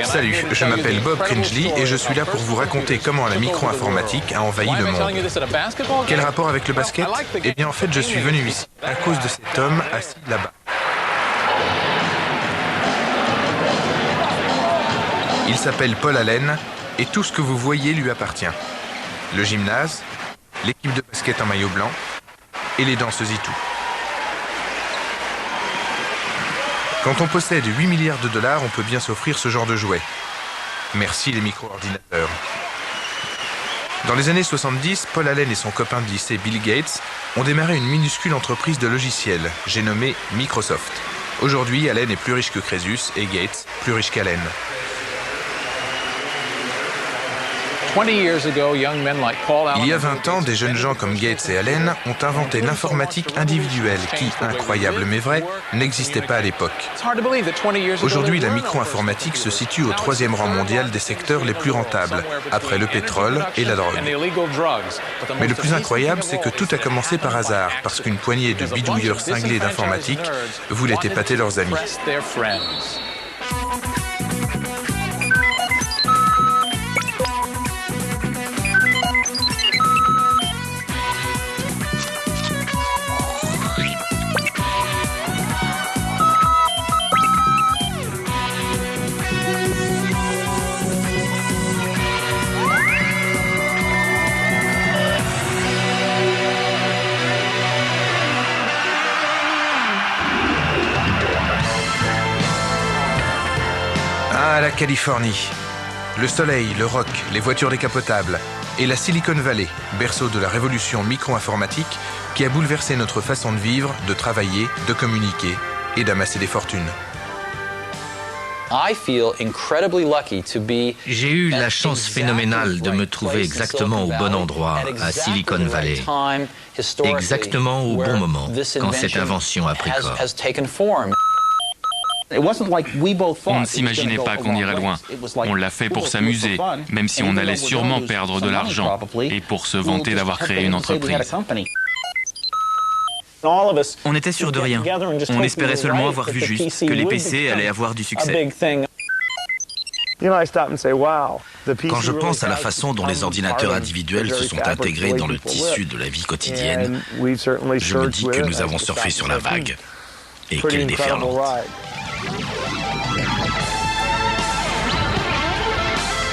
Salut, je m'appelle Bob Cringely et je suis là pour vous raconter comment la micro-informatique a envahi le monde. Quel rapport avec le basket? Eh bien en fait je suis venu ici à cause de cet homme assis là-bas. Il s'appelle Paul Allen et tout ce que vous voyez lui appartient. Le gymnase, l'équipe de basket en maillot blanc et les danseuses et tout. Quand on possède 8 milliards de dollars, on peut bien s'offrir ce genre de jouet. Merci les micro-ordinateurs. Dans les années 70, Paul Allen et son copain de lycée Bill Gates ont démarré une minuscule entreprise de logiciels, j'ai nommé Microsoft. Aujourd'hui, Allen est plus riche que Crésus et Gates plus riche qu'Allen. Il y a 20 ans, des jeunes gens comme Gates et Allen ont inventé l'informatique individuelle qui, incroyable mais vrai, n'existait pas à l'époque. Aujourd'hui, la micro-informatique se situe au 3e rang mondial des secteurs les plus rentables, après le pétrole et la drogue. Mais le plus incroyable, c'est que tout a commencé par hasard, parce qu'une poignée de bidouilleurs cinglés d'informatique voulaient épater leurs amis. Ah, la Californie. Le soleil, le rock, les voitures décapotables et la Silicon Valley, berceau de la révolution micro-informatique qui a bouleversé notre façon de vivre, de travailler, de communiquer et d'amasser des fortunes. J'ai eu la chance phénoménale de me trouver exactement au bon endroit, à Silicon Valley, exactement au bon moment, quand cette invention a pris corps. On ne s'imaginait pas qu'on irait loin. On l'a fait pour s'amuser, même si on allait sûrement perdre de l'argent, et pour se vanter d'avoir créé une entreprise. On n'était sûr de rien. On espérait seulement avoir vu juste, que les PC allaient avoir du succès. Quand je pense à la façon dont les ordinateurs individuels se sont intégrés dans le tissu de la vie quotidienne, je me dis que nous avons surfé sur la vague. Et quelle déferlante!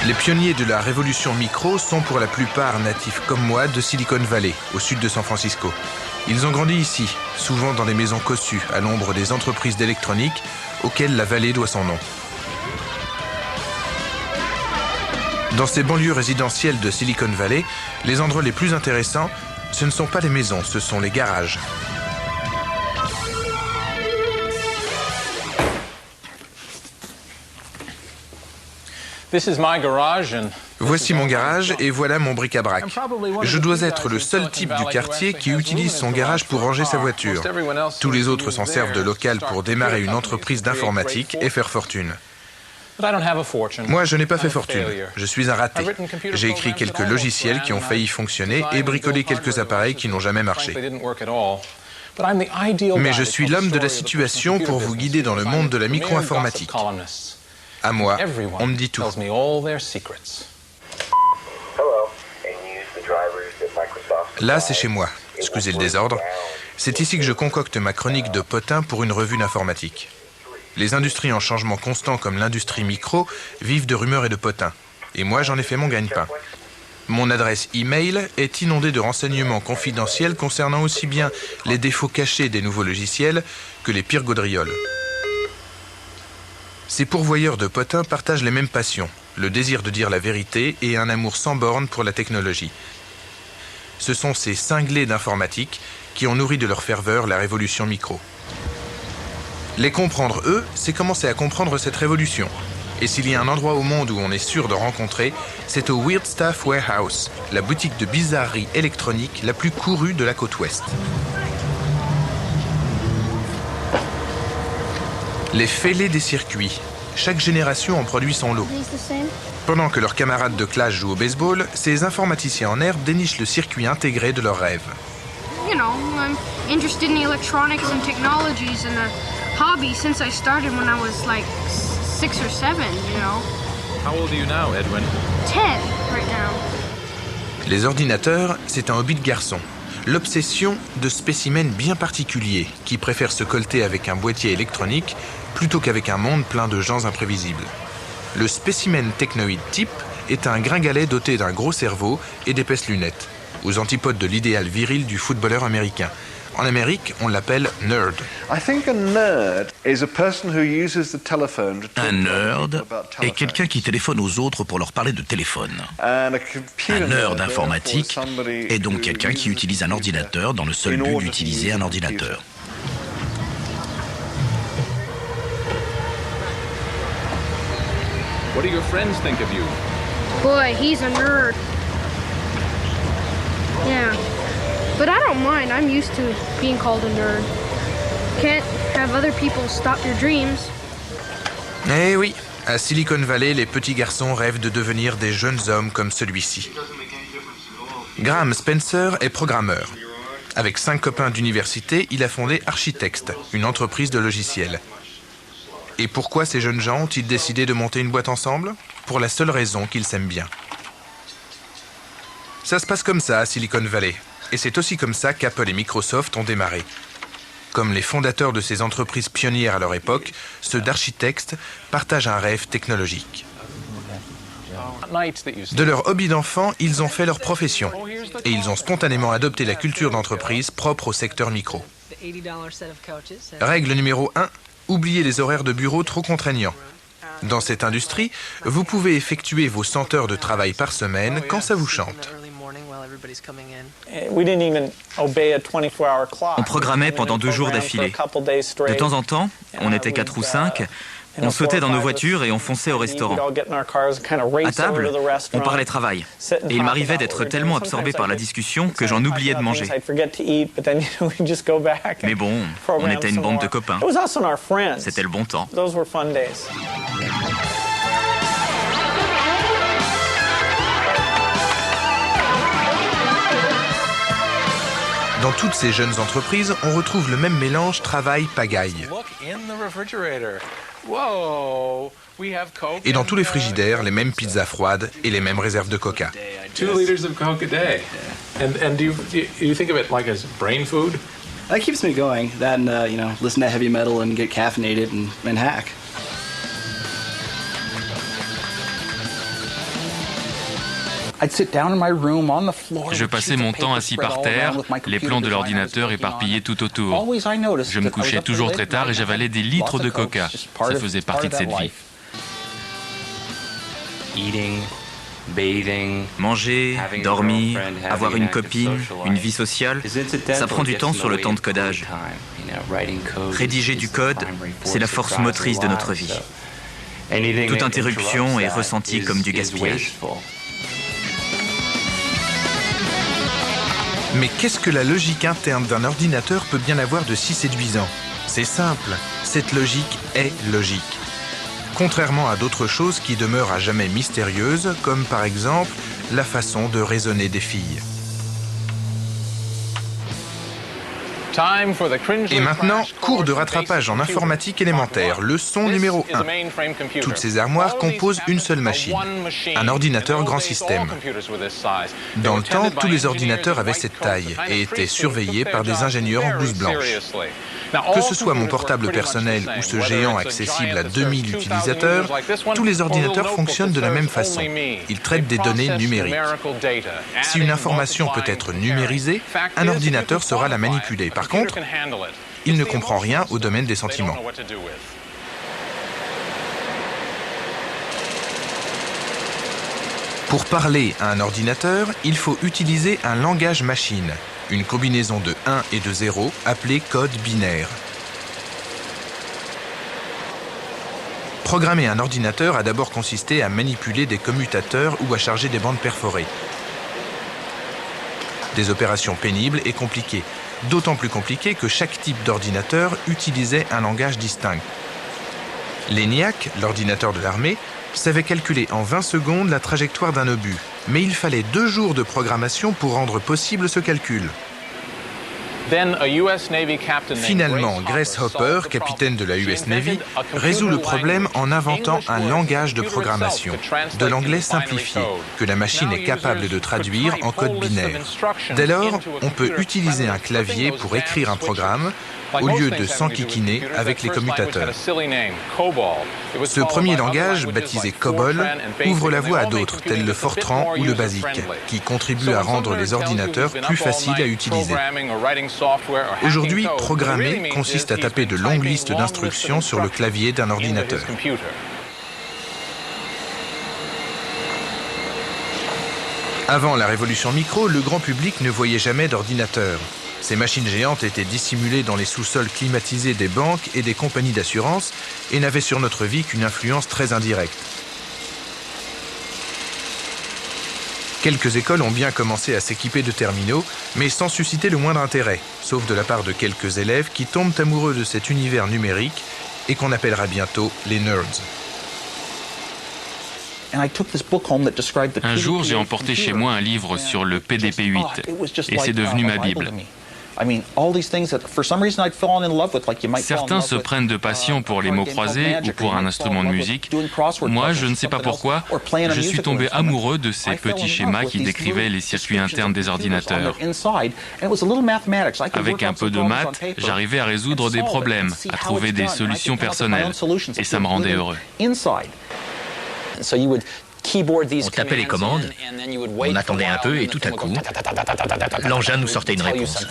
Les pionniers de la révolution micro sont pour la plupart natifs comme moi de Silicon Valley, au sud de San Francisco. Ils ont grandi ici, souvent dans des maisons cossues, à l'ombre des entreprises d'électronique auxquelles la vallée doit son nom. Dans ces banlieues résidentielles de Silicon Valley, les endroits les plus intéressants, ce ne sont pas les maisons, ce sont les garages. Voici mon garage et voilà mon bric-à-brac. Je dois être le seul type du quartier qui utilise son garage pour ranger sa voiture. Tous les autres s'en servent de local pour démarrer une entreprise d'informatique et faire fortune. Moi, je n'ai pas fait fortune. Je suis un raté. J'ai écrit quelques logiciels qui ont failli fonctionner et bricolé quelques appareils qui n'ont jamais marché. Mais je suis l'homme de la situation pour vous guider dans le monde de la micro-informatique. À moi, on me dit tout. Là, c'est chez moi. Excusez le désordre. C'est ici que je concocte ma chronique de potin pour une revue d'informatique. Les industries en changement constant comme l'industrie micro vivent de rumeurs et de potins. Et moi, j'en ai fait mon gagne-pain. Mon adresse e-mail est inondée de renseignements confidentiels concernant aussi bien les défauts cachés des nouveaux logiciels que les pires gaudrioles. Ces pourvoyeurs de potins partagent les mêmes passions, le désir de dire la vérité et un amour sans borne pour la technologie. Ce sont ces cinglés d'informatique qui ont nourri de leur ferveur la révolution micro. Les comprendre, eux, c'est commencer à comprendre cette révolution. Et s'il y a un endroit au monde où on est sûr de rencontrer, c'est au Weird Stuff Warehouse, la boutique de bizarreries électroniques la plus courue de la côte ouest. Les fêlés des circuits. Chaque génération en produit son lot. Pendant que leurs camarades de classe jouent au baseball, ces informaticiens en herbe dénichent le circuit intégré de leurs rêves. You know, I'm interested in electronics and technologies and a hobby since I started when I was like 6 or 7, you know. How old are you now, Edwin? 10 right now. Les ordinateurs, c'est un hobby de garçon. L'obsession de spécimens bien particuliers qui préfèrent se colter avec un boîtier électronique plutôt qu'avec un monde plein de gens imprévisibles. Le spécimen technoïde type est un gringalet doté d'un gros cerveau et d'épaisses lunettes, aux antipodes de l'idéal viril du footballeur américain. En Amérique, on l'appelle nerd. Un nerd est quelqu'un qui téléphone aux autres pour leur parler de téléphone. Un nerd informatique est donc quelqu'un qui utilise un ordinateur dans le seul but d'utiliser un ordinateur. What do your friends think of you? Boy, he's a nerd. Yeah. But I don't mind. I'm used to being called a nerd. Can't have other people stop your dreams. Eh oui, à Silicon Valley, les petits garçons rêvent de devenir des jeunes hommes comme celui-ci. Graham Spencer est programmeur. Avec 5 copains d'université, il a fondé Architect, une entreprise de logiciels. Et pourquoi ces jeunes gens ont-ils décidé de monter une boîte ensemble? Pour la seule raison qu'ils s'aiment bien. Ça se passe comme ça à Silicon Valley. Et c'est aussi comme ça qu'Apple et Microsoft ont démarré. Comme les fondateurs de ces entreprises pionnières à leur époque, ceux d'Architect partagent un rêve technologique. De leur hobby d'enfant, ils ont fait leur profession. Et ils ont spontanément adopté la culture d'entreprise propre au secteur micro. Règle numéro 1, oubliez les horaires de bureau trop contraignants. Dans cette industrie, vous pouvez effectuer vos 100 heures de travail par semaine quand ça vous chante. On programmait pendant 2 jours d'affilée. De temps en temps, on était 4 ou 5, on sautait dans nos voitures et on fonçait au restaurant. À table, on parlait travail. Et il m'arrivait d'être tellement absorbé par la discussion que j'en oubliais de manger. Mais bon, on était une bande de copains. C'était le bon temps. Dans toutes ces jeunes entreprises, on retrouve le même mélange travail-pagaille. Et dans tous les frigidaires, les mêmes pizzas froides et les mêmes réserves de coca. 2 liters of Coke a day. And do you think of it like as brain food? That keeps me going. That and listen to heavy metal and get caffeinated and hack. Je passais mon temps assis par terre, les plans de l'ordinateur éparpillés tout autour. Je me couchais toujours très tard et j'avalais des litres de coca. Ça faisait partie de cette vie. Manger, dormir, avoir une copine, une vie sociale, ça prend du temps sur le temps de codage. Rédiger du code, c'est la force motrice de notre vie. Toute interruption est ressentie comme du gaspillage. Mais qu'est-ce que la logique interne d'un ordinateur peut bien avoir de si séduisant? C'est simple, cette logique est logique. Contrairement à d'autres choses qui demeurent à jamais mystérieuses, comme par exemple la façon de raisonner des filles. Et maintenant, cours de rattrapage en informatique élémentaire, leçon numéro 1. Toutes ces armoires composent une seule machine, un ordinateur grand système. Dans le temps, tous les ordinateurs avaient cette taille et étaient surveillés par des ingénieurs en blouse blanche. Que ce soit mon portable personnel ou ce géant accessible à 2000 utilisateurs, tous les ordinateurs fonctionnent de la même façon. Ils traitent des données numériques. Si une information peut être numérisée, un ordinateur saura la manipuler. Par contre, il ne comprend rien au domaine des sentiments. Pour parler à un ordinateur, il faut utiliser un langage machine, une combinaison de 1 et de 0 appelée code binaire. Programmer un ordinateur a d'abord consisté à manipuler des commutateurs ou à charger des bandes perforées. Des opérations pénibles et compliquées, d'autant plus compliquées que chaque type d'ordinateur utilisait un langage distinct. L'ENIAC, l'ordinateur de l'armée, savait calculer en 20 secondes la trajectoire d'un obus, mais il fallait 2 jours de programmation pour rendre possible ce calcul. Finalement, Grace Hopper, capitaine de la US Navy, résout le problème en inventant un langage de programmation, de l'anglais simplifié, que la machine est capable de traduire en code binaire. Dès lors, on peut utiliser un clavier pour écrire un programme, au lieu de s'enquiquiner avec les commutateurs. Ce premier langage, baptisé COBOL, ouvre la voie à d'autres, tels le Fortran ou le BASIC, qui contribuent à rendre les ordinateurs plus faciles à utiliser. Aujourd'hui, programmer consiste à taper de longues listes d'instructions sur le clavier d'un ordinateur. Avant la révolution micro, le grand public ne voyait jamais d'ordinateur. Ces machines géantes étaient dissimulées dans les sous-sols climatisés des banques et des compagnies d'assurance et n'avaient sur notre vie qu'une influence très indirecte. Quelques écoles ont bien commencé à s'équiper de terminaux, mais sans susciter le moindre intérêt, sauf de la part de quelques élèves qui tombent amoureux de cet univers numérique et qu'on appellera bientôt les nerds. Un jour, j'ai emporté chez moi un livre sur le PDP-8 et c'est devenu ma Bible. Certains se prennent de passion pour les mots croisés ou pour un instrument de musique. Moi, je ne sais pas pourquoi, je suis tombé amoureux de ces petits schémas qui décrivaient les circuits internes des ordinateurs. Avec un peu de maths, j'arrivais à résoudre des problèmes, à trouver des solutions personnelles, et ça me rendait heureux. On tapait les commandes, on attendait un peu et tout à coup, l'engin nous sortait une réponse.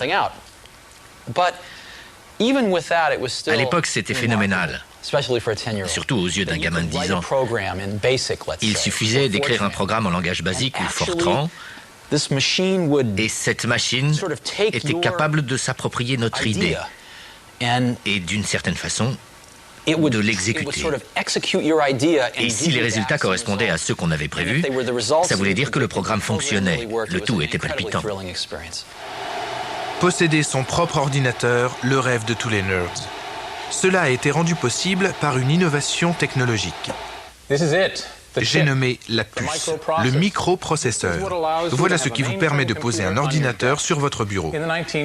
À l'époque, c'était phénoménal, surtout aux yeux d'un gamin de 10 ans. Il suffisait d'écrire un programme en langage BASIC ou Fortran, et cette machine était capable de s'approprier notre idée et, d'une certaine façon, de l'exécuter. Et si les résultats correspondaient à ceux qu'on avait prévus, ça voulait dire que le programme fonctionnait. Le tout était palpitant. Posséder son propre ordinateur, le rêve de tous les nerds. Cela a été rendu possible par une innovation technologique. J'ai nommé la puce, le microprocesseur. Voilà ce qui vous permet de poser un ordinateur sur votre bureau.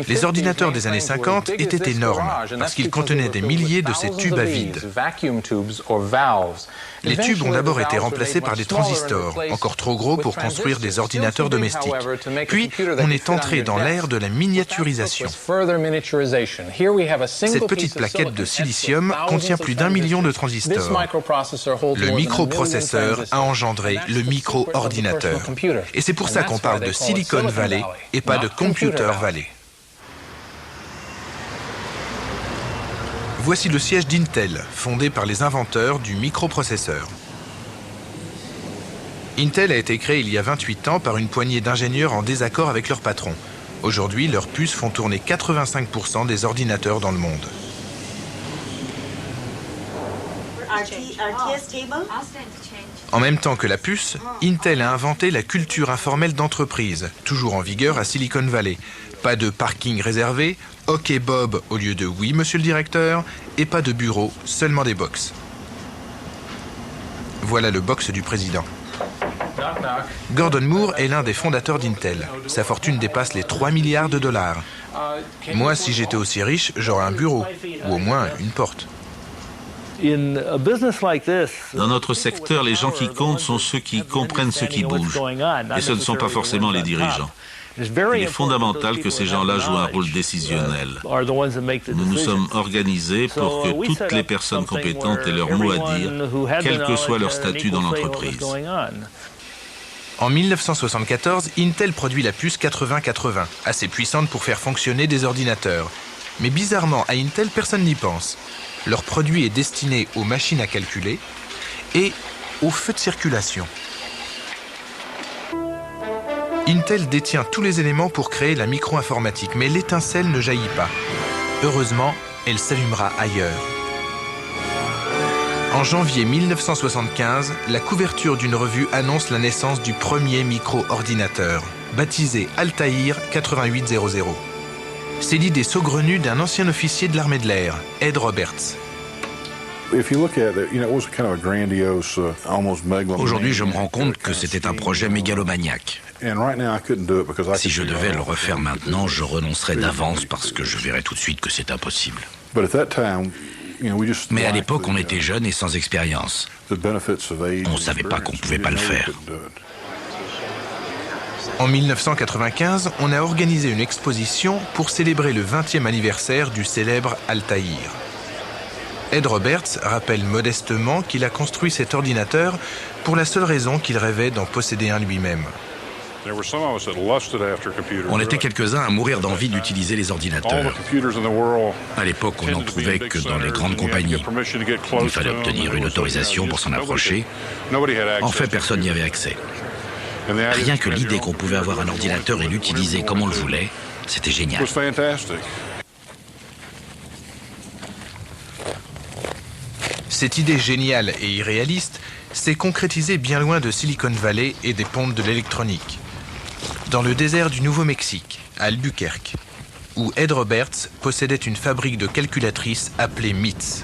Les ordinateurs des années 50 étaient énormes parce qu'ils contenaient des milliers de ces tubes à vide. Les tubes ont d'abord été remplacés par des transistors, encore trop gros pour construire des ordinateurs domestiques. Puis, on est entré dans l'ère de la miniaturisation. Cette petite plaquette de silicium contient plus d'1 million de transistors. Le microprocesseur a engendré le micro-ordinateur. Et c'est pour ça qu'on parle de Silicon Valley et pas de Computer Valley. Voici le siège d'Intel, fondé par les inventeurs du microprocesseur. Intel a été créé il y a 28 ans par une poignée d'ingénieurs en désaccord avec leur patron. Aujourd'hui, leurs puces font tourner 85% des ordinateurs dans le monde. En même temps que la puce, Intel a inventé la culture informelle d'entreprise, toujours en vigueur à Silicon Valley. Pas de parking réservé, OK Bob au lieu de oui monsieur le directeur, et pas de bureau, seulement des box. Voilà le box du président. Gordon Moore est l'un des fondateurs d'Intel. Sa fortune dépasse les 3 milliards de dollars. Moi, si j'étais aussi riche, j'aurais un bureau, ou au moins une porte. Dans notre secteur, les gens qui comptent sont ceux qui comprennent ce qui bouge. Et ce ne sont pas forcément les dirigeants. Il est fondamental que ces gens-là jouent un rôle décisionnel. Nous nous sommes organisés pour que toutes les personnes compétentes aient leur mot à dire, quel que soit leur statut dans l'entreprise. En 1974, Intel produit la puce 8080, assez puissante pour faire fonctionner des ordinateurs. Mais bizarrement, à Intel, personne n'y pense. Leur produit est destiné aux machines à calculer et aux feux de circulation. Intel détient tous les éléments pour créer la micro-informatique, mais l'étincelle ne jaillit pas. Heureusement, elle s'allumera ailleurs. En janvier 1975, la couverture d'une revue annonce la naissance du premier micro-ordinateur, baptisé Altair 8800. C'est l'idée saugrenue d'un ancien officier de l'armée de l'air, Ed Roberts. Aujourd'hui, je me rends compte que c'était un projet mégalomaniaque. Si je devais le refaire maintenant, je renoncerais d'avance parce que je verrais tout de suite que c'est impossible. Mais à l'époque, on était jeunes et sans expérience. On ne savait pas qu'on ne pouvait pas le faire. En 1995, on a organisé une exposition pour célébrer le 20e anniversaire du célèbre Altaïr. Ed Roberts rappelle modestement qu'il a construit cet ordinateur pour la seule raison qu'il rêvait d'en posséder un lui-même. On était quelques-uns à mourir d'envie d'utiliser les ordinateurs. À l'époque, on n'en trouvait que dans les grandes compagnies. Il fallait obtenir une autorisation pour s'en approcher. En fait, personne n'y avait accès. Rien que l'idée qu'on pouvait avoir un ordinateur et l'utiliser comme on le voulait, c'était génial. Cette idée géniale et irréaliste s'est concrétisée bien loin de Silicon Valley et des pontes de l'électronique. Dans le désert du Nouveau-Mexique, à Albuquerque, où Ed Roberts possédait une fabrique de calculatrices appelée MITS.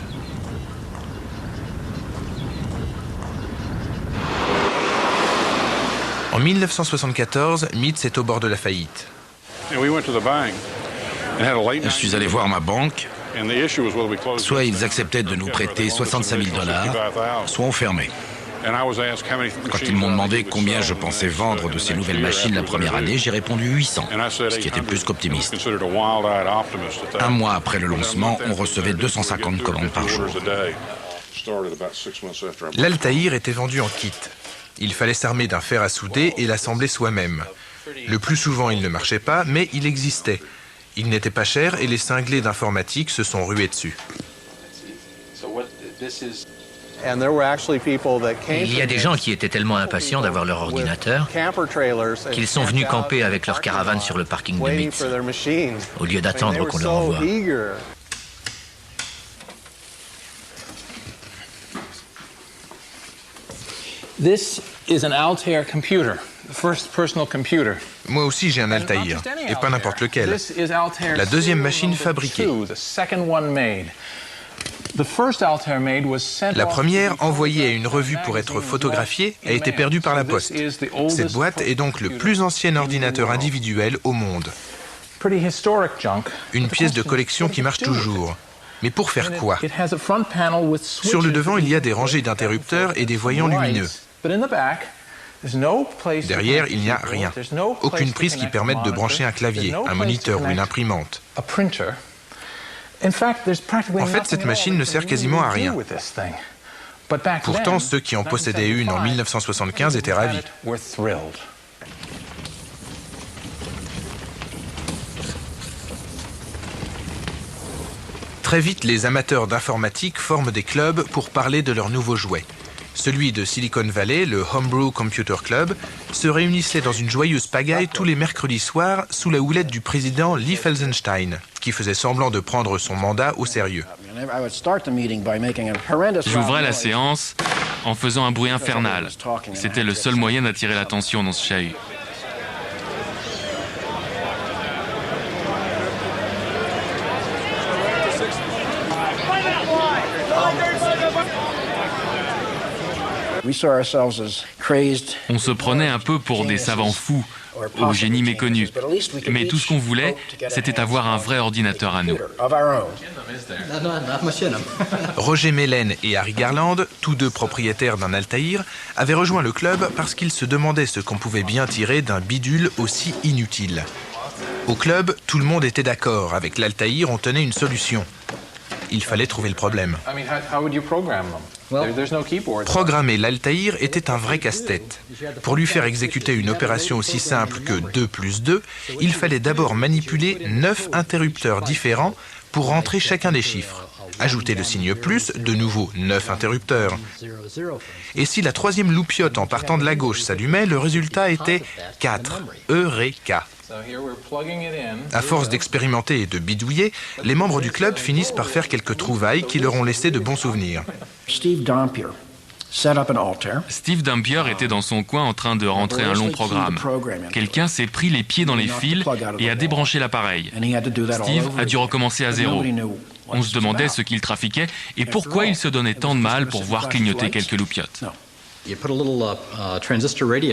En 1974, MITS est au bord de la faillite. Je suis allé voir ma banque. Soit ils acceptaient de nous prêter 65 000 $, soit on fermait. Quand ils m'ont demandé combien je pensais vendre de ces nouvelles machines la première année, j'ai répondu 800, ce qui était plus qu'optimiste. Un mois après le lancement, on recevait 250 commandes par jour. L'Altaïr était vendu en kit. Il fallait s'armer d'un fer à souder et l'assembler soi-même. Le plus souvent, il ne marchait pas, mais il existait. Il n'était pas cher et les cinglés d'informatique se sont rués dessus. Il y a des gens qui étaient tellement impatients d'avoir leur ordinateur qu'ils sont venus camper avec leur caravane sur le parking de MITS, au lieu d'attendre qu'on leur envoie. This is an Altair computer, the first personal computer. Moi aussi j'ai un Altaïr, et pas n'importe lequel. La deuxième machine fabriquée. La première, envoyée à une revue pour être photographiée, a été perdue par la poste. Cette boîte est donc le plus ancien ordinateur individuel au monde. Une pièce de collection qui marche toujours. Mais pour faire quoi? Sur le devant, il y a des rangées d'interrupteurs et des voyants lumineux. Derrière, il n'y a rien. Aucune prise qui permette de brancher un clavier, un moniteur ou une imprimante. En fait, cette machine ne sert quasiment à rien. Pourtant, ceux qui en possédaient une en 1975 étaient ravis. Très vite, les amateurs d'informatique forment des clubs pour parler de leurs nouveaux jouets. Celui de Silicon Valley, le Homebrew Computer Club, se réunissait dans une joyeuse pagaille tous les mercredis soirs sous la houlette du président Lee Felsenstein, qui faisait semblant de prendre son mandat au sérieux. J'ouvrais la séance en faisant un bruit infernal. C'était le seul moyen d'attirer l'attention dans ce chahut. On se prenait un peu pour des savants fous, au génie méconnu. Mais tout ce qu'on voulait, c'était avoir un vrai ordinateur à nous. Roger Mellen et Harry Garland, tous deux propriétaires d'un Altaïr, avaient rejoint le club parce qu'ils se demandaient ce qu'on pouvait bien tirer d'un bidule aussi inutile. Au club, tout le monde était d'accord. Avec l'Altaïr, on tenait une solution. Il fallait trouver le problème. Programmer l'Altaïr était un vrai casse-tête. Pour lui faire exécuter une opération aussi simple que 2 plus 2, il fallait d'abord manipuler 9 interrupteurs différents pour rentrer chacun des chiffres. Ajouter le signe plus, de nouveau 9 interrupteurs. Et si la troisième loupiote en partant de la gauche s'allumait, le résultat était 4. Eureka! À force d'expérimenter et de bidouiller, les membres du club finissent par faire quelques trouvailles qui leur ont laissé de bons souvenirs. Steve Dampier était dans son coin en train de rentrer un long programme. Quelqu'un s'est pris les pieds dans les fils et a débranché l'appareil. Steve a dû recommencer à zéro. On se demandait ce qu'il trafiquait et pourquoi il se donnait tant de mal pour voir clignoter quelques loupiottes.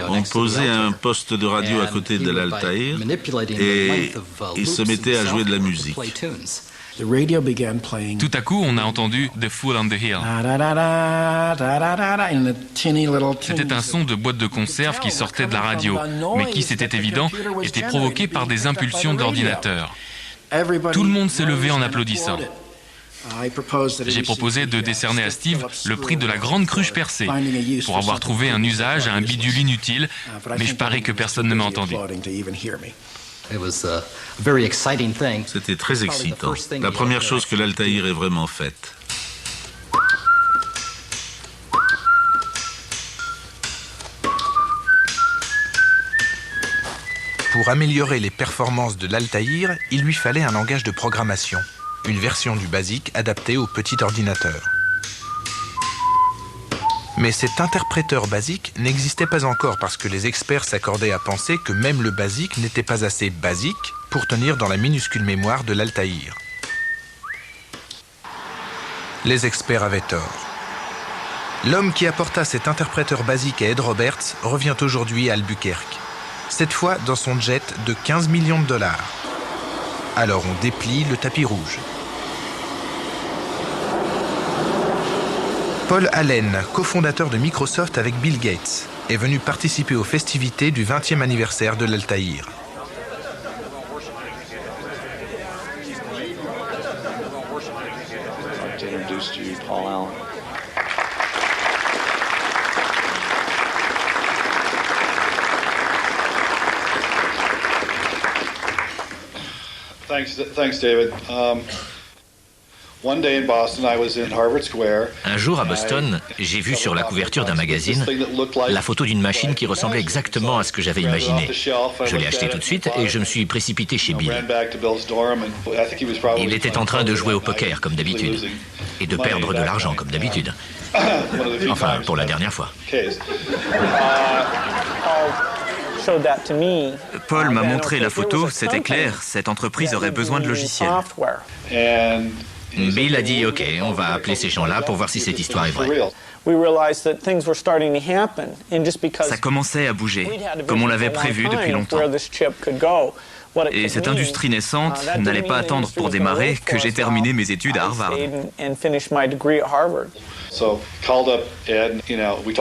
On posait un poste de radio à côté de l'Altaïr et il se mettait à jouer de la musique. Tout à coup, on a entendu The Fool on the Hill. C'était un son de boîte de conserve qui sortait de la radio, mais qui, c'était évident, était provoqué par des impulsions d'ordinateur. Tout le monde s'est levé en applaudissant. J'ai proposé de décerner à Steve le prix de la grande cruche percée pour avoir trouvé un usage à un bidule inutile, mais je parie que personne ne m'a entendu. C'était très excitant. La première chose que l'Altaïr ait vraiment faite. Pour améliorer les performances de l'Altaïr, il lui fallait un langage de programmation, une version du BASIC adaptée au petit ordinateur. Mais cet interpréteur BASIC n'existait pas encore parce que les experts s'accordaient à penser que même le BASIC n'était pas assez basique pour tenir dans la minuscule mémoire de l'Altaïr. Les experts avaient tort. L'homme qui apporta cet interpréteur BASIC à Ed Roberts revient aujourd'hui à Albuquerque, cette fois dans son jet de 15 millions de dollars. Alors on déplie le tapis rouge. Paul Allen, cofondateur de Microsoft avec Bill Gates, est venu participer aux festivités du 20e anniversaire de l'Altaïr. Thanks, David. Un jour à Boston, j'ai vu sur la couverture d'un magazine la photo d'une machine qui ressemblait exactement à ce que j'avais imaginé. Je l'ai acheté tout de suite et je me suis précipité chez Bill. Il était en train de jouer au poker comme d'habitude et de perdre de l'argent comme d'habitude. Enfin, pour la dernière fois. Paul m'a montré la photo, c'était clair, cette entreprise aurait besoin de logiciels. Bill a dit « Ok, on va appeler ces gens-là pour voir si cette histoire est vraie. » Ça commençait à bouger, comme on l'avait prévu depuis longtemps. Et cette industrie naissante n'allait pas attendre pour démarrer que j'ai terminé mes études à Harvard.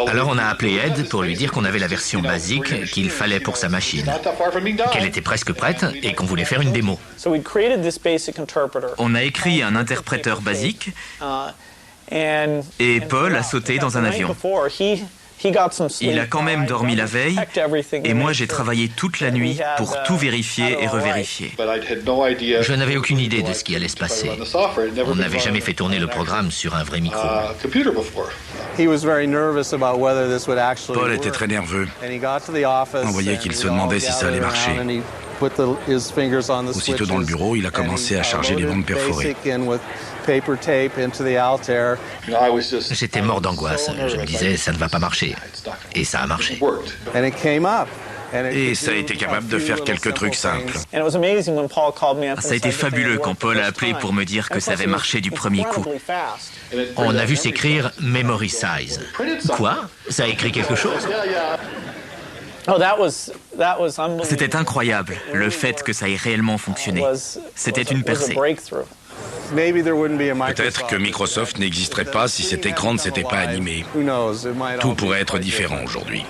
Alors on a appelé Ed pour lui dire qu'on avait la version basique qu'il fallait pour sa machine, qu'elle était presque prête et qu'on voulait faire une démo. On a écrit un interpréteur basique et Paul a sauté dans un avion. Il a quand même dormi la veille et moi j'ai travaillé toute la nuit pour tout vérifier et revérifier. Je n'avais aucune idée de ce qui allait se passer. On n'avait jamais fait tourner le programme sur un vrai micro. Paul était très nerveux. On voyait qu'il se demandait si ça allait marcher. Aussitôt dans le bureau, il a commencé à charger les bandes perforées. J'étais mort d'angoisse. Je me disais, ça ne va pas marcher. Et ça a marché. Et ça a été capable de faire quelques trucs simples. Ça a été fabuleux quand Paul a appelé pour me dire que ça avait marché du premier coup. On a vu s'écrire « Memory Size ». Quoi? Ça a écrit quelque chose? C'était incroyable, le fait que ça ait réellement fonctionné. C'était une percée. Peut-être que Microsoft n'existerait pas si cet écran ne s'était pas animé. Tout pourrait être différent aujourd'hui.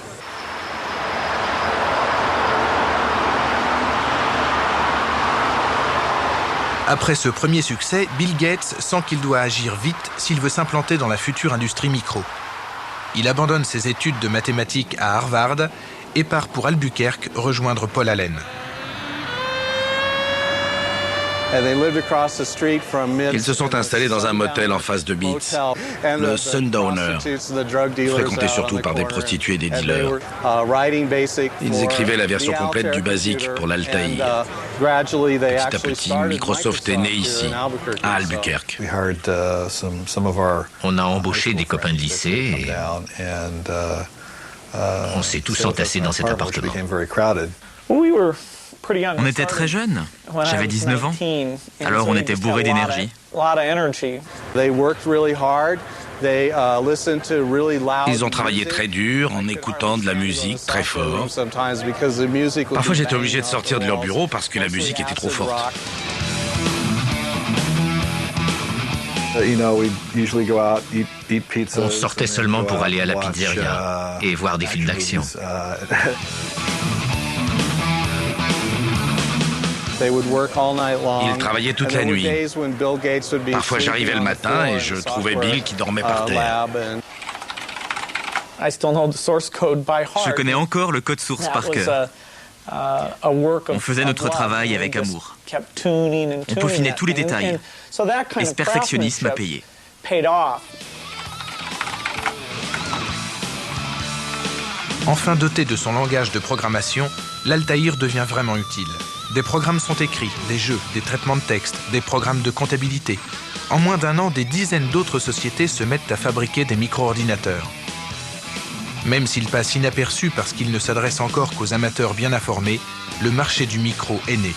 Après ce premier succès, Bill Gates sent qu'il doit agir vite s'il veut s'implanter dans la future industrie micro. Il abandonne ses études de mathématiques à Harvard et part pour Albuquerque rejoindre Paul Allen. Ils se sont installés dans un motel en face de Beats, le Sundowner, fréquenté surtout par des prostituées et des dealers. Ils écrivaient la version complète du BASIC pour l'Altaïr. Petit à petit, Microsoft est né ici, à Albuquerque. On a embauché des copains de lycée et on s'est tous entassés dans cet appartement. On était très jeunes. J'avais 19 ans. Alors on était bourrés d'énergie. Ils ont travaillé très dur en écoutant de la musique très fort. Parfois j'étais obligé de sortir de leur bureau parce que la musique était trop forte. On sortait seulement pour aller à la pizzeria et voir des films d'action. Ils travaillaient toute la nuit. Parfois j'arrivais le matin et je trouvais Bill qui dormait par terre. Je connais encore le code source par cœur. On faisait notre travail avec amour. On peaufinait tous les détails. Et ce perfectionnisme a payé. Enfin doté de son langage de programmation, l'Altaïr devient vraiment utile. Des programmes sont écrits, des jeux, des traitements de texte, des programmes de comptabilité. En moins d'un an, des dizaines d'autres sociétés se mettent à fabriquer des micro-ordinateurs. Même s'il passe inaperçu parce qu'il ne s'adresse encore qu'aux amateurs bien informés, le marché du micro est né.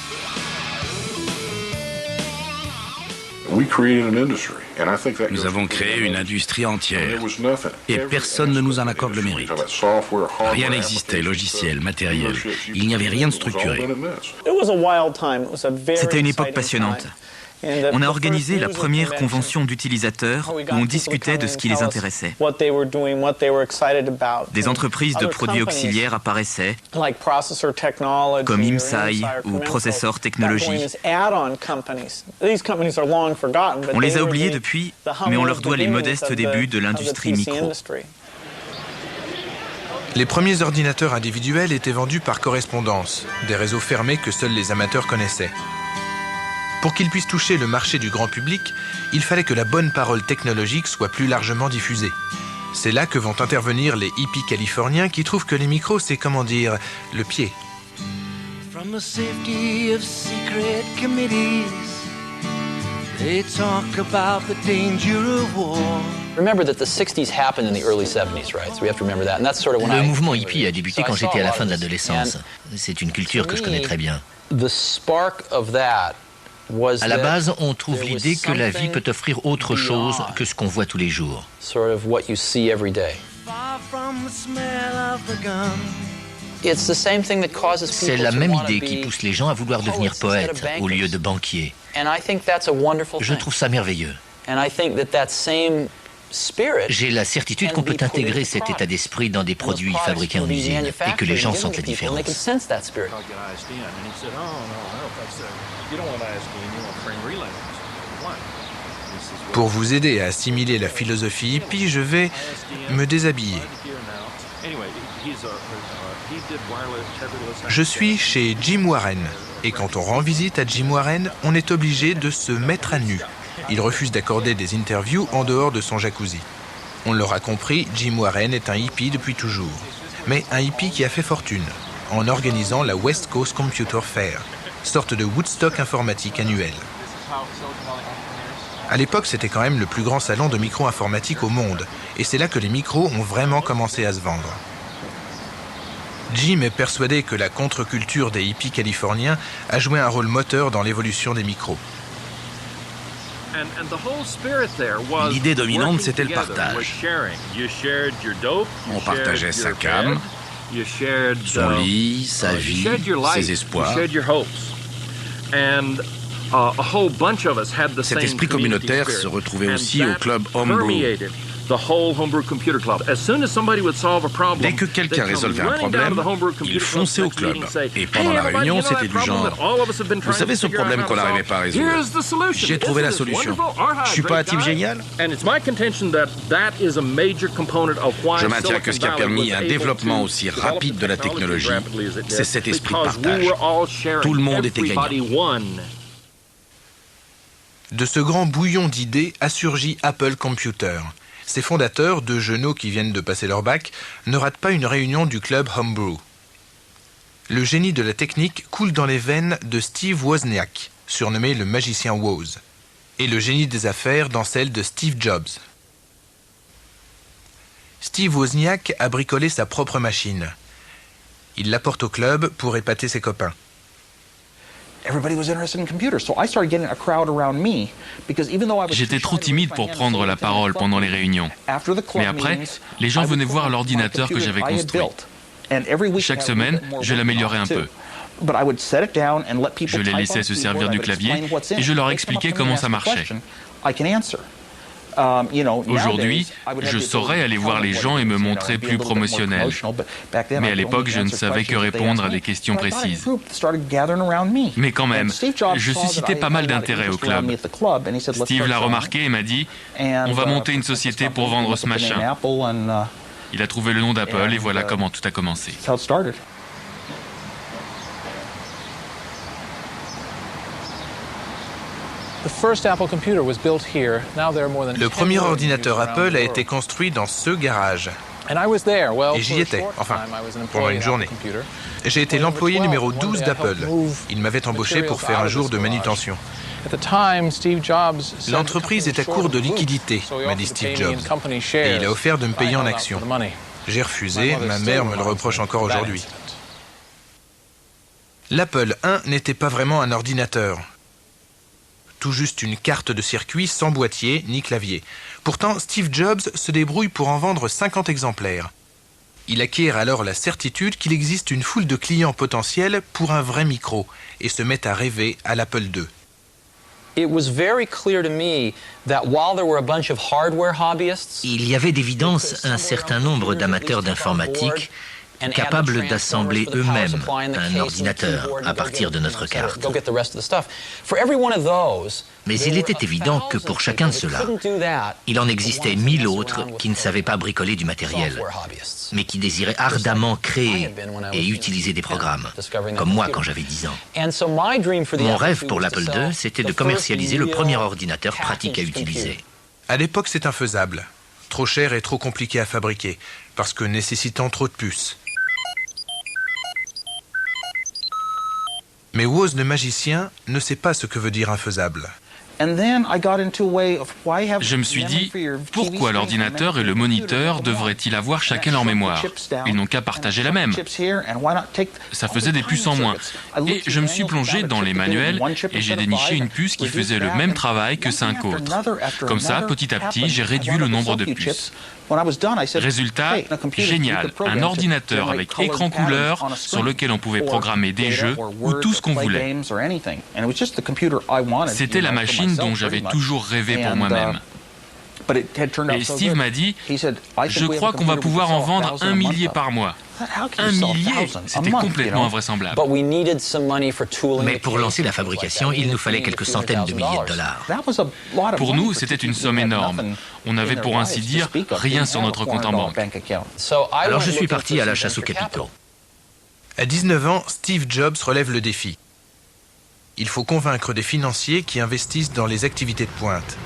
Nous avons créé une industrie entière et personne ne nous en accorde le mérite. Rien n'existait, logiciel, matériel. Il n'y avait rien de structuré. C'était une époque passionnante. On a organisé la première convention d'utilisateurs où on discutait de ce qui les intéressait. Des entreprises de produits auxiliaires apparaissaient, comme IMSAI ou Processor Technology. On les a oubliés depuis, mais on leur doit les modestes débuts de l'industrie micro. Les premiers ordinateurs individuels étaient vendus par correspondance, des réseaux fermés que seuls les amateurs connaissaient. Pour qu'ils puissent toucher le marché du grand public, il fallait que la bonne parole technologique soit plus largement diffusée. C'est là que vont intervenir les hippies californiens qui trouvent que les micros, c'est, comment dire, le pied. From the safety of secret committees, they talk about the danger of war. Remember that the 60s happened in the early 70s, right? So we have to remember that. And that's sort of when Le mouvement hippie a débuté quand j'étais à la fin de l'adolescence. C'est une culture que je connais très bien. The spark of that. À la base, on trouve l'idée que la vie peut offrir autre chose que ce qu'on voit tous les jours. C'est la même idée qui pousse les gens à vouloir devenir poètes au lieu de banquiers. Je trouve ça merveilleux. J'ai la certitude qu'on peut intégrer cet état d'esprit dans des produits fabriqués en usine et que les gens sentent la différence. Pour vous aider à assimiler la philosophie hippie, je vais me déshabiller. Je suis chez Jim Warren, et quand on rend visite à Jim Warren, on est obligé de se mettre à nu. Il refuse d'accorder des interviews en dehors de son jacuzzi. On l'aura compris, Jim Warren est un hippie depuis toujours. Mais un hippie qui a fait fortune, en organisant la West Coast Computer Fair, sorte de Woodstock informatique annuel. À l'époque, c'était quand même le plus grand salon de micro-informatique au monde, et c'est là que les micros ont vraiment commencé à se vendre. Jim est persuadé que la contre-culture des hippies californiens a joué un rôle moteur dans l'évolution des micros. L'idée dominante, c'était le partage. On partageait sa cam, son lit, sa vie, ses espoirs. Cet esprit communautaire se retrouvait aussi au club Homebrew. Dès que quelqu'un résolvait un problème, il fonçait au club. Et pendant la réunion, c'était du genre « Vous savez ce problème qu'on n'arrivait pas à résoudre? J'ai trouvé la solution. Je suis pas un type génial ?» Je maintiens que ce qui a permis un développement aussi rapide de la technologie, c'est cet esprit de partage. Tout le monde était gagnant. De ce grand bouillon d'idées a surgi Apple Computer. Ses fondateurs, deux genoux qui viennent de passer leur bac, ne ratent pas une réunion du club Homebrew. Le génie de la technique coule dans les veines de Steve Wozniak, surnommé le magicien Woz, et le génie des affaires dans celle de Steve Jobs. Steve Wozniak a bricolé sa propre machine. Il l'apporte au club pour épater ses copains. J'étais trop timide pour prendre la parole pendant les réunions. Mais après, les gens venaient voir l'ordinateur que j'avais construit. Chaque semaine, je l'améliorais un peu. Je les laissais se servir du clavier et je leur expliquais comment ça marchait. Aujourd'hui, je saurais aller voir les gens et me montrer plus promotionnel. Mais à l'époque, je ne savais que répondre à des questions précises. Mais quand même, je suscitais pas mal d'intérêt au club. Steve l'a remarqué et m'a dit « On va monter une société pour vendre ce machin ». Il a trouvé le nom d'Apple et voilà comment tout a commencé. Le premier ordinateur Apple a été construit dans ce garage. Et j'y étais, enfin, pendant une journée. J'ai été l'employé numéro 12 d'Apple. Il m'avait embauché pour faire un jour de manutention. L'entreprise est à court de liquidités, m'a dit Steve Jobs, et il a offert de me payer en actions. J'ai refusé, ma mère me le reproche encore aujourd'hui. L'Apple I n'était pas vraiment un ordinateur. Tout juste une carte de circuit sans boîtier ni clavier. Pourtant, Steve Jobs se débrouille pour en vendre 50 exemplaires. Il acquiert alors la certitude qu'il existe une foule de clients potentiels pour un vrai micro et se met à rêver à l'Apple II. Il y avait d'évidence un certain nombre d'amateurs d'informatique capables d'assembler eux-mêmes un ordinateur à partir de notre carte. Mais il était évident que pour chacun de ceux-là, il en existait 1000 autres qui ne savaient pas bricoler du matériel, mais qui désiraient ardemment créer et utiliser des programmes, comme moi quand j'avais 10 ans. Mon rêve pour l'Apple II, c'était de commercialiser le premier ordinateur pratique à utiliser. À l'époque, c'est infaisable. Trop cher et trop compliqué à fabriquer, parce que nécessitant trop de puces. Mais Woz le magicien ne sait pas ce que veut dire infaisable. Je me suis dit, pourquoi l'ordinateur et le moniteur devraient-ils avoir chacun leur mémoire? Ils n'ont qu'à partager la même. Ça faisait des puces en moins. Et je me suis plongé dans les manuels et j'ai déniché une puce qui faisait le même travail que 5 autres. Comme ça, petit à petit, j'ai réduit le nombre de puces. Résultat, génial, un ordinateur avec écran couleur sur lequel on pouvait programmer des jeux ou tout ce qu'on voulait. C'était la machine dont j'avais toujours rêvé pour moi-même. Et Steve m'a dit, je crois qu'on va pouvoir en vendre 1 millier par mois. 1 millier, c'était complètement invraisemblable. Mais pour lancer la fabrication, il nous fallait quelques centaines de milliers de dollars. Pour nous, c'était une somme énorme. On n'avait pour ainsi dire rien sur notre compte en banque. Alors je suis parti à la chasse aux capitaux. À 19 ans, Steve Jobs relève le défi. Il faut convaincre des financiers qui investissent dans les activités de pointe.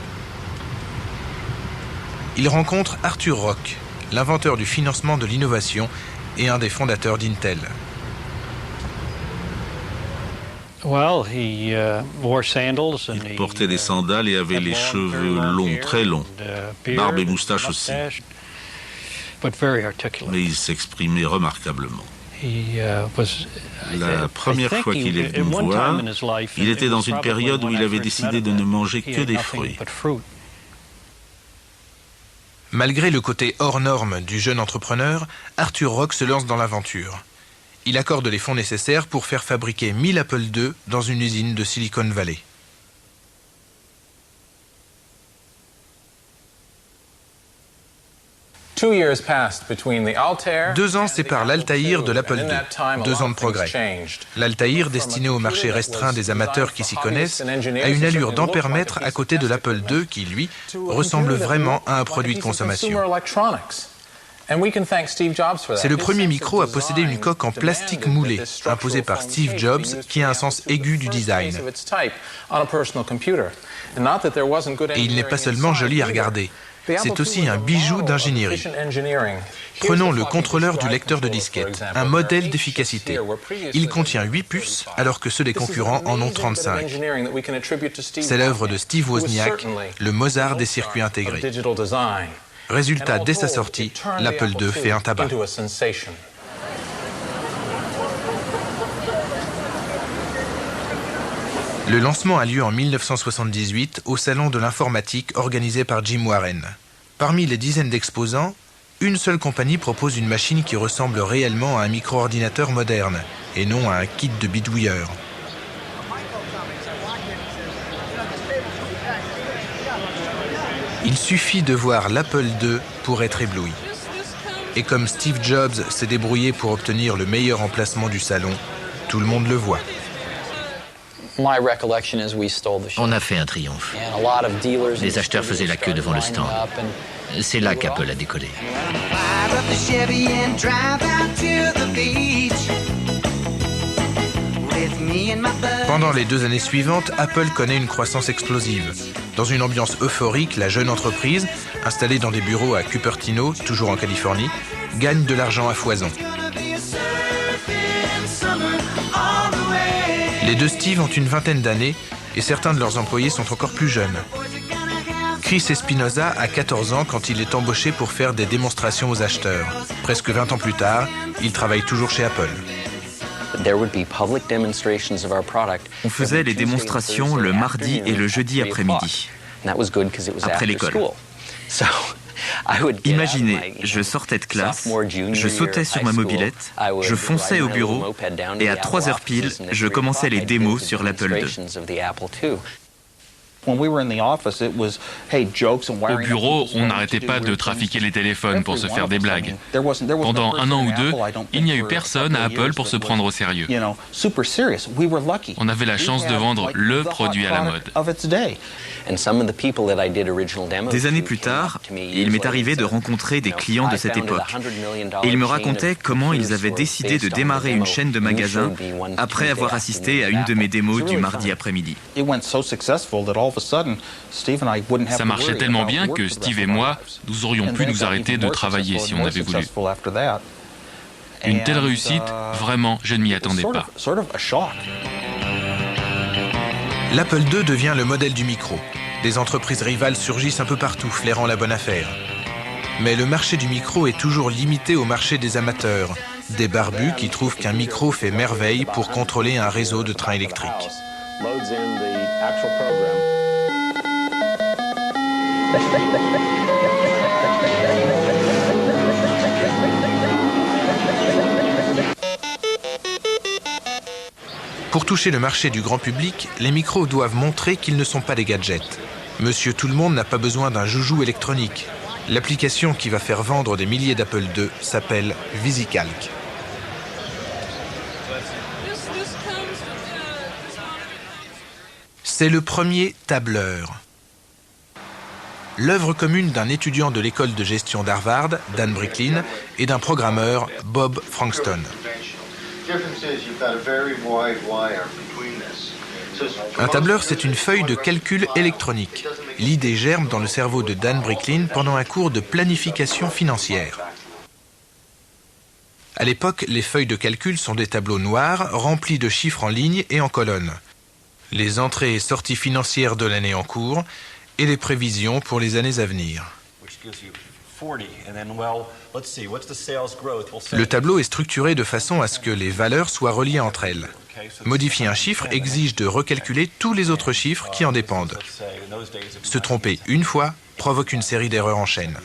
Il rencontre Arthur Rock, l'inventeur du financement de l'innovation et un des fondateurs d'Intel. Il portait des sandales et avait les cheveux longs, très longs, barbe et moustache aussi. Mais il s'exprimait remarquablement. La première fois qu'il est venu me voir, il était dans une période où il avait décidé de ne manger que des fruits. Malgré le côté hors norme du jeune entrepreneur, Arthur Rock se lance dans l'aventure. Il accorde les fonds nécessaires pour faire fabriquer 1000 Apple II dans une usine de Silicon Valley. Deux ans séparent l'Altaïr de l'Apple II. 2 ans de progrès. L'Altaïr, destiné au marché restreint des amateurs qui s'y connaissent, a une allure d'ampèremètre à côté de l'Apple II qui, lui, ressemble vraiment à un produit de consommation. C'est le premier micro à posséder une coque en plastique moulé, imposée par Steve Jobs, qui a un sens aigu du design. Et il n'est pas seulement joli à regarder. C'est aussi un bijou d'ingénierie. Prenons le contrôleur du lecteur de disquette, un modèle d'efficacité. Il contient 8 puces, alors que ceux des concurrents en ont 35. C'est l'œuvre de Steve Wozniak, le Mozart des circuits intégrés. Résultat, dès sa sortie, l'Apple II fait un tabac. Le lancement a lieu en 1978 au Salon de l'informatique organisé par Jim Warren. Parmi les dizaines d'exposants, une seule compagnie propose une machine qui ressemble réellement à un micro-ordinateur moderne et non à un kit de bidouilleur. Il suffit de voir l'Apple II pour être ébloui. Et comme Steve Jobs s'est débrouillé pour obtenir le meilleur emplacement du salon, tout le monde le voit. On a fait un triomphe. Les acheteurs faisaient la queue devant le stand. C'est là qu'Apple a décollé. Pendant les 2 années suivantes, Apple connaît une croissance explosive. Dans une ambiance euphorique, la jeune entreprise, installée dans des bureaux à Cupertino, toujours en Californie, gagne de l'argent à foison. Les deux Steve ont une vingtaine d'années et certains de leurs employés sont encore plus jeunes. Chris Espinosa a 14 ans quand il est embauché pour faire des démonstrations aux acheteurs. Presque 20 ans plus tard, il travaille toujours chez Apple. On faisait les démonstrations le mardi et le jeudi après-midi, après l'école. Imaginez, je sortais de classe, je sautais sur ma mobilette, je fonçais au bureau et à 3h pile, je commençais les démos sur l'Apple II. Au bureau, on n'arrêtait pas de trafiquer les téléphones pour se faire des blagues. Pendant 1 an ou 2, il n'y a eu personne à Apple pour se prendre au sérieux. On avait la chance de vendre le produit à la mode. Des années plus tard, il m'est arrivé de rencontrer des clients de cette époque. Et ils me racontaient comment ils avaient décidé de démarrer une chaîne de magasins après avoir assisté à une de mes démos du mardi après-midi. Ça marchait tellement bien que Steve et moi, nous aurions pu nous arrêter de travailler si on avait voulu. Une telle réussite, vraiment, je ne m'y attendais pas. L'Apple II devient le modèle du micro. Des entreprises rivales surgissent un peu partout, flairant la bonne affaire. Mais le marché du micro est toujours limité au marché des amateurs, des barbus qui trouvent qu'un micro fait merveille pour contrôler un réseau de trains électriques. Pour toucher le marché du grand public, les micros doivent montrer qu'ils ne sont pas des gadgets. Monsieur Tout-le-Monde n'a pas besoin d'un joujou électronique. L'application qui va faire vendre des milliers d'Apple II s'appelle VisiCalc. C'est le premier tableur. L'œuvre commune d'un étudiant de l'école de gestion d'Harvard, Dan Bricklin, et d'un programmeur, Bob Frankston. Un tableur, c'est une feuille de calcul électronique. L'idée germe dans le cerveau de Dan Bricklin pendant un cours de planification financière. À l'époque, les feuilles de calcul sont des tableaux noirs remplis de chiffres en lignes et en colonnes. Les entrées et sorties financières de l'année en cours et les prévisions pour les années à venir. Le tableau est structuré de façon à ce que les valeurs soient reliées entre elles. Modifier un chiffre exige de recalculer tous les autres chiffres qui en dépendent. Se tromper une fois provoque une série d'erreurs en chaîne.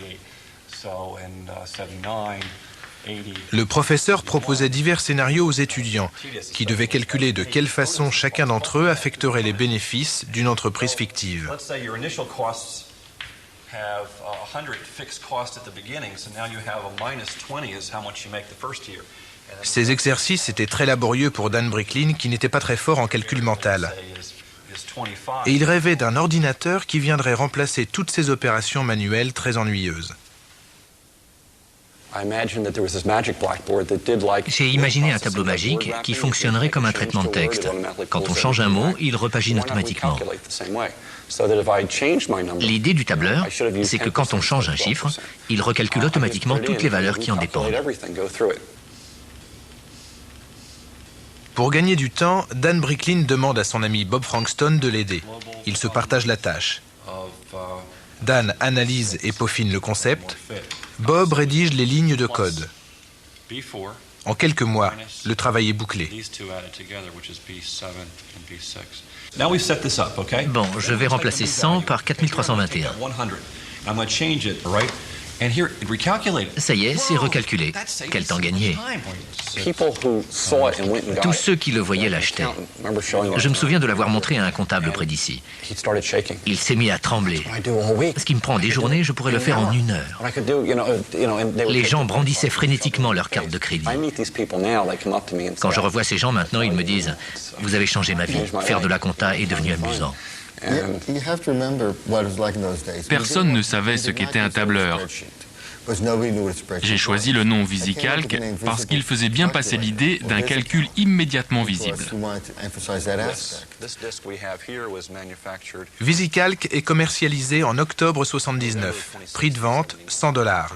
Le professeur proposait divers scénarios aux étudiants qui devaient calculer de quelle façon chacun d'entre eux affecterait les bénéfices d'une entreprise fictive. Ces exercices étaient très laborieux pour Dan Bricklin qui n'était pas très fort en calcul mental. Et il rêvait d'un ordinateur qui viendrait remplacer toutes ces opérations manuelles très ennuyeuses. J'ai imaginé un tableau magique qui fonctionnerait comme un traitement de texte. Quand on change un mot, il repagine automatiquement. L'idée du tableur, c'est que quand on change un chiffre, il recalcule automatiquement toutes les valeurs qui en dépendent. Pour gagner du temps, Dan Bricklin demande à son ami Bob Frankston de l'aider. Ils se partagent la tâche. Dan analyse et peaufine le concept. Bob rédige les lignes de code. En quelques mois, le travail est bouclé. Bon, je vais remplacer 100 par 4321. Ça y est, c'est recalculé. Quel temps gagné. Tous ceux qui le voyaient l'achetaient. Je me souviens de l'avoir montré à un comptable près d'ici. Il s'est mis à trembler. Ce qui me prend des journées, je pourrais le faire en 1 heure. Les gens brandissaient frénétiquement leur carte de crédit. Quand je revois ces gens maintenant, ils me disent « Vous avez changé ma vie. Faire de la compta est devenu amusant. » Personne ne savait ce qu'était un tableur. J'ai choisi le nom VisiCalc parce qu'il faisait bien passer l'idée d'un calcul immédiatement visible. VisiCalc est commercialisé en octobre 79. Prix de vente, $100.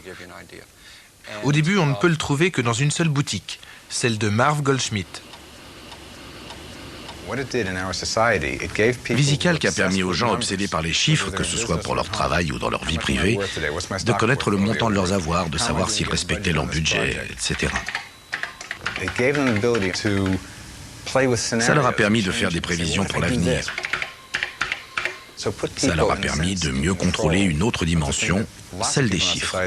Au début, on ne peut le trouver que dans une seule boutique, celle de Marv Goldschmidt. VisiCalc a permis aux gens obsédés par les chiffres, que ce soit pour leur travail ou dans leur vie privée, de connaître le montant de leurs avoirs, de savoir s'ils respectaient leur budget, etc. Ça leur a permis de faire des prévisions pour l'avenir. Ça leur a permis de mieux contrôler une autre dimension, celle des chiffres.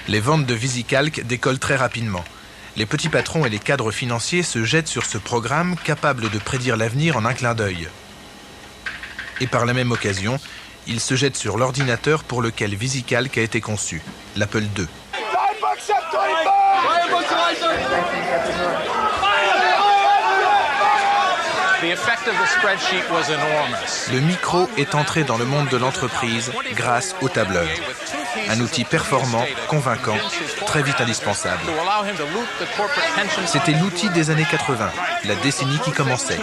Les ventes de VisiCalc décollent très rapidement. Les petits patrons et les cadres financiers se jettent sur ce programme capable de prédire l'avenir en un clin d'œil. Et par la même occasion, ils se jettent sur l'ordinateur pour lequel VisiCalc a été conçu, l'Apple II. Le micro est entré dans le monde de l'entreprise grâce au tableur. Un outil performant, convaincant, très vite indispensable. C'était l'outil des années 80, la décennie qui commençait.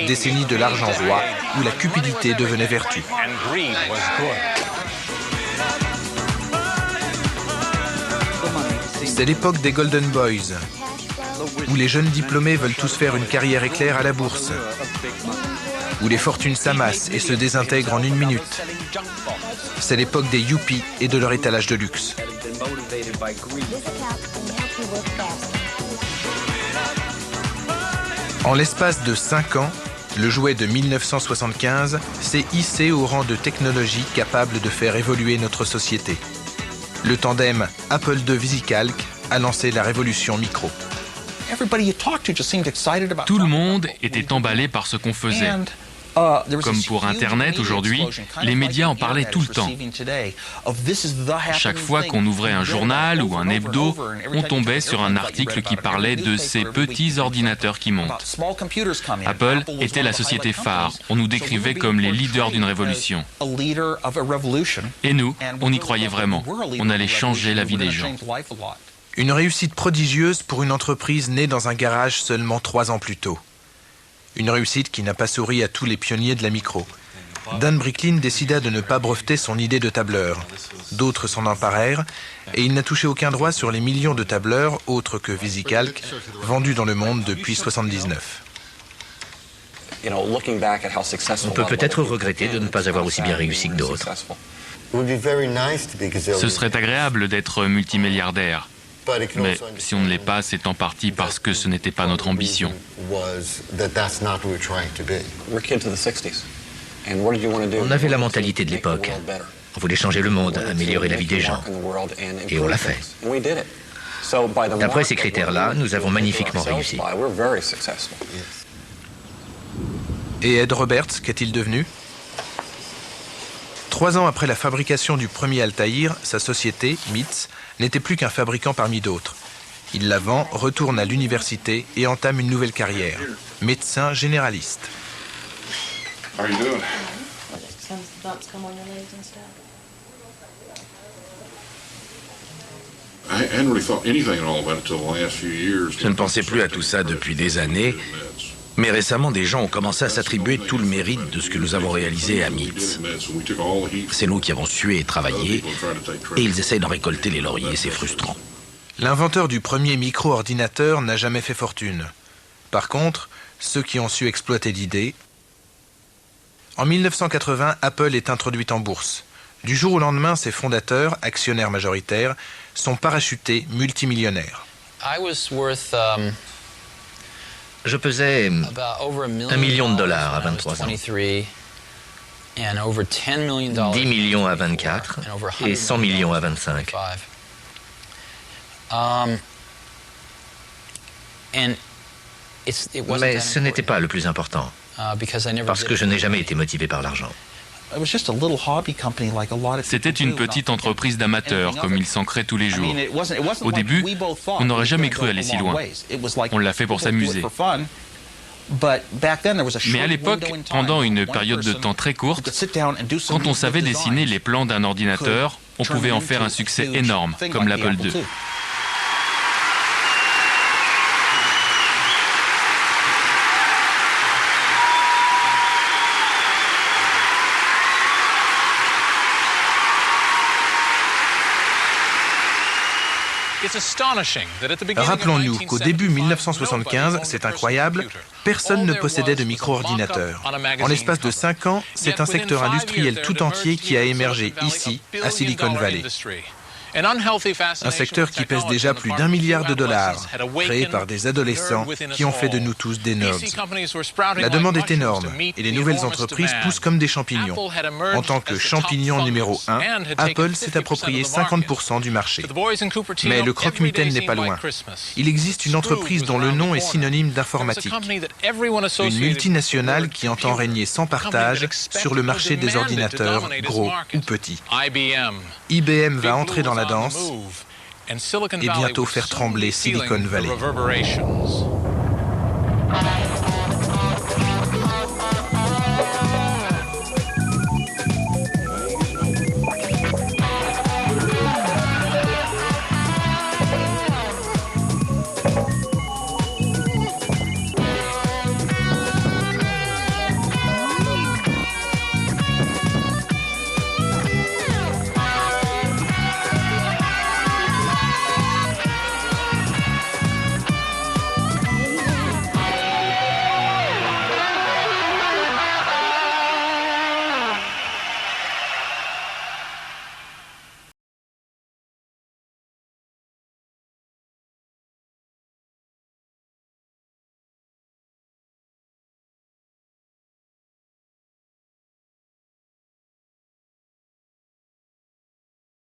Décennie de l'argent roi, où la cupidité devenait vertu. C'est l'époque des Golden Boys, où les jeunes diplômés veulent tous faire une carrière éclair à la bourse, où les fortunes s'amassent et se désintègrent en 1 minute. C'est l'époque des yuppies et de leur étalage de luxe. En l'espace de 5 ans, le jouet de 1975 s'est hissé au rang de technologie capable de faire évoluer notre société. Le tandem Apple II VisiCalc a lancé la révolution micro. Tout le monde était emballé par ce qu'on faisait. Comme pour Internet aujourd'hui, les médias en parlaient tout le temps. Chaque fois qu'on ouvrait un journal ou un hebdo, on tombait sur un article qui parlait de ces petits ordinateurs qui montent. Apple était la société phare. On nous décrivait comme les leaders d'une révolution. Et nous, on y croyait vraiment. On allait changer la vie des gens. Une réussite prodigieuse pour une entreprise née dans un garage seulement 3 ans plus tôt. Une réussite qui n'a pas souri à tous les pionniers de la micro. Dan Bricklin décida de ne pas breveter son idée de tableur. D'autres s'en emparèrent et il n'a touché aucun droit sur les millions de tableurs, autres que VisiCalc, vendus dans le monde depuis 1979. On peut peut-être regretter de ne pas avoir aussi bien réussi que d'autres. Ce serait agréable d'être multimilliardaire. Mais si on ne l'est pas, c'est en partie parce que ce n'était pas notre ambition. On avait la mentalité de l'époque. On voulait changer le monde, améliorer la vie des gens. Et on l'a fait. D'après ces critères-là, nous avons magnifiquement réussi. Et Ed Roberts, qu'est-il devenu ? 3 ans après la fabrication du premier Altaïr, sa société, MITS, n'était plus qu'un fabricant parmi d'autres. Il la vend, retourne à l'université et entame une nouvelle carrière. Médecin généraliste. Je ne pensais plus à tout ça depuis des années, mais récemment des gens ont commencé à s'attribuer tout le mérite de ce que nous avons réalisé à MITS. C'est nous qui avons sué et travaillé, et ils essayent d'en récolter les lauriers, c'est frustrant. L'inventeur du premier micro-ordinateur n'a jamais fait fortune. Par contre, ceux qui ont su exploiter l'idée En 1980, Apple est introduite en bourse. Du jour au lendemain, ses fondateurs, actionnaires majoritaires, sont parachutés multimillionnaires. Je pesais $1 million à 23 ans, 10 millions à 24 et 100 millions à 25. Mais ce n'était pas le plus important, parce que je n'ai jamais été motivé par l'argent. C'était une petite entreprise d'amateurs, comme il s'en crée tous les jours. Au début, on n'aurait jamais cru aller si loin. On l'a fait pour s'amuser. Mais à l'époque, pendant une période de temps très courte, quand on savait dessiner les plans d'un ordinateur, on pouvait en faire un succès énorme, comme l'Apple II. Rappelons-nous qu'au début 1975, c'est incroyable, personne ne possédait de micro-ordinateur. En l'espace de 5 ans, c'est un secteur industriel tout entier qui a émergé ici, à Silicon Valley. Un secteur qui pèse déjà plus d'1 milliard de dollars, créé par des adolescents qui ont fait de nous tous des nerds. La demande est énorme et les nouvelles entreprises poussent comme des champignons. En tant que champignon numéro 1, Apple s'est approprié 50% du marché. Mais le croque-mitaine n'est pas loin. Il existe une entreprise dont le nom est synonyme d'informatique. Une multinationale qui entend régner sans partage sur le marché des ordinateurs, gros ou petits. IBM va entrer dans la danse et bientôt faire trembler Silicon Valley.